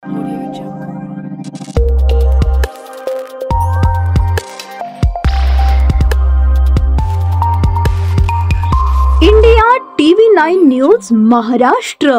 India TV9 news Maharashtra.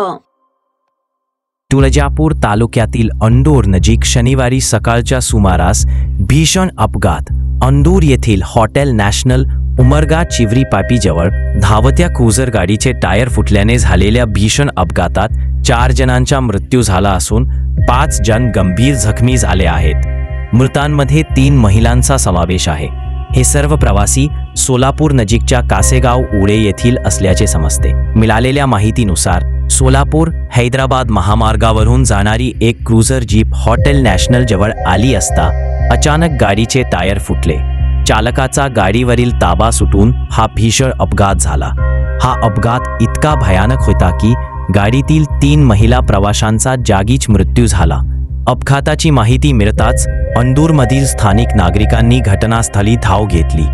Tuljapur तालुक्यातील अंदूर नजीक शनिवारी सकाळच्या सुमारास भीषण अपघात। अंदूर येथील हॉटेल नॅशनल उमरगा चिवरी पापीजवळ धावत्या क्रूझर गाडीचे टायर फुटल्याने झालेल्या भीषण अपघातात 4 जणांचा मृत्यू झाला असून 5 जण गंभीर जखमी झाले आहेत। मृतांमध्ये 3 महिलांचा समावेश आहे। हे सर्व प्रवासी सोलापूर नजीकच्या कासेगाव उडे येथील असल्याचे समजते। मिळालेल्या माहितीनुसार सोलापूर हैदराबाद महामार्गावरून जाणारी एक क्रूझर जीप हॉटेल नॅशनल जवळ आली असता अचानक गाडीचे टायर फुटले। चालकाचा गाडीवरील ताबा सुटून हा भीषण अपघात झाला। हा अपघात इतका भयानक होता की गाडीतील 3 महिला प्रवाशांचा जागीच मृत्यू झाला। अपघाताची माहिती मिळताच अंदूरमधील स्थानिक नागरिकांनी घटनास्थळी धाव घेतली।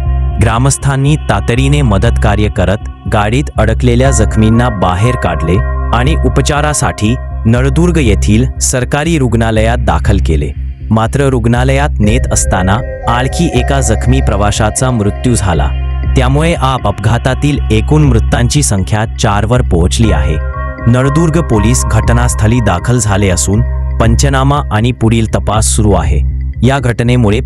ग्रामस्थांनी तातडीने मदत कार्य करत गाडीत अडकलेल्या जखमींना बाहेर काढले आणि उपचारासाठी नळदुर्ग येथील सरकारी रुग्णालयात दाखल केले। मात्र रुग्णालयात नेत असताना आणखी एका जखमी प्रवाशाचा मृत्यू झाला। त्यामुळे अपघातातील एकूण मृतांची संख्या 4 वर पोहोचली आहे। नळदुर्ग पोलीस घटनास्थळी दाखल झाले असून पंचनामा आणि पुढील तपास सुरू आहे। या घटनेमुळे